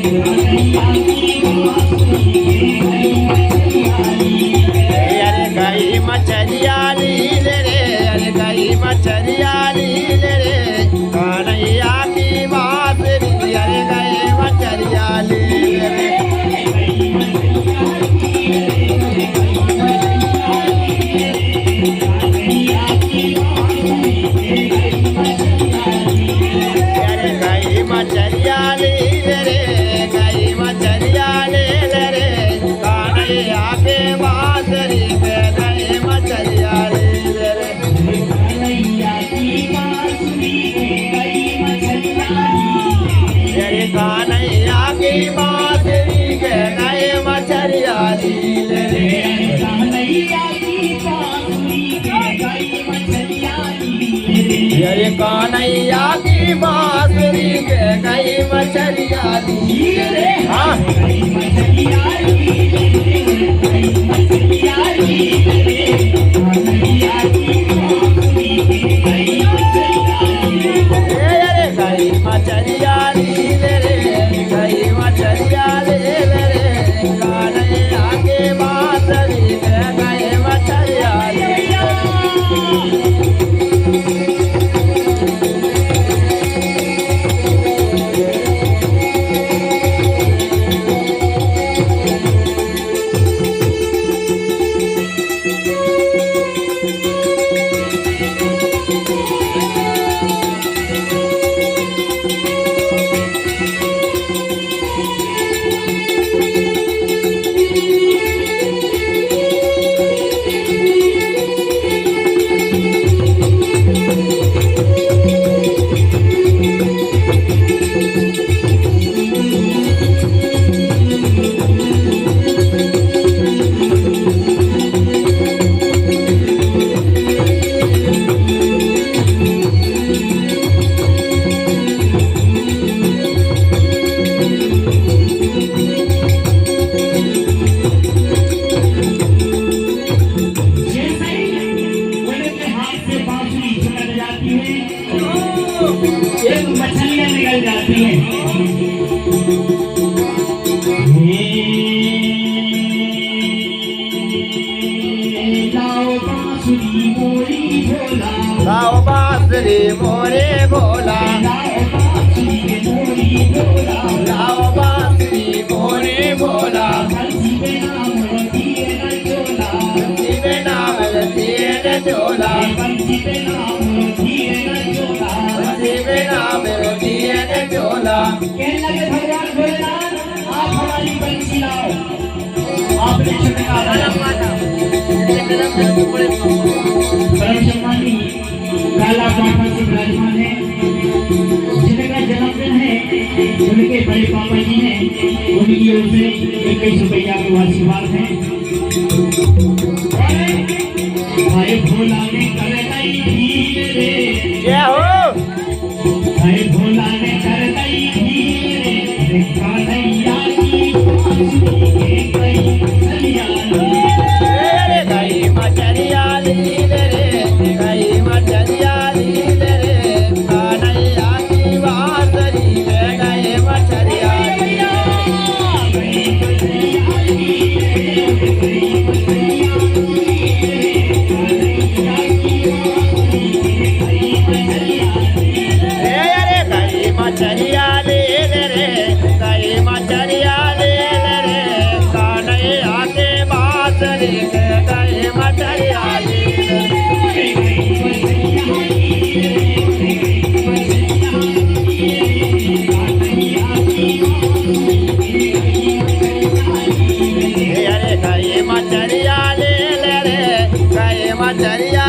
अरे गई मछरिया लीले रे, अरे गई मछरिया लीले रे, कन्हैया की बांसुरी, अरे गई मछरिया लीले रे। अरे गई मछरिया लीले रे, गई मछरिया लीले रे, कन्हैया के बांसुरी पे गई मछरिया लीले रे। अरे कन्हैया की बांसुरी के गई मछरिया लीले रे। अरे कन्हैया की बांसुरी के गई मछरिया लीले रे। हाँ अरे गई मछरिया लीले रे, गई मछरिया लीले रे, कन्हैया के बांसुरी के गई मछरिया लीले रे। एक मछलियां निकल जाती हैं। लाओ बांसुरी मोरी भोला, लाओ बांसुरी मोरे भोला, लाओ बांसुरी मोरी भोला, लाओ बांसुरी मोरे भोला, बंसी पे नाम दिए न चोला, बंसी पे नाम दिए न चोला, बंसी पे नाम दिए न चोला, बंसी पे नाम दिए न चोला। कहने लगे भगवान भोलेनाथ आप हमारी बंसी लाओ। आपने चमत्कार परम सम्मानी काला पापा से विराजमान है, जिनका जन्मदिन है उनके बड़े पापा जी हैं, उनकी ओर से 21 रुपया के आशीर्वाद है। भाई भोला ने कर दई धीर रे, जय हो। भाई भोला ने कर दई धीर रे, कन्हैया की बांसुरी के गई मछलिया लीले। अरे गई मछरिया लीले रे, गई मछरिया लीले रे, कन्हैया की बांसुरी पे गई मछरिया लीले रे। अरे गई मछरिया लीले रे, गई मछरिया लीले रे, कन्हैया के बांसुरी पे गई मछरिया लीले रे। अरे गई मछरिया लीले रे, गई मछरिया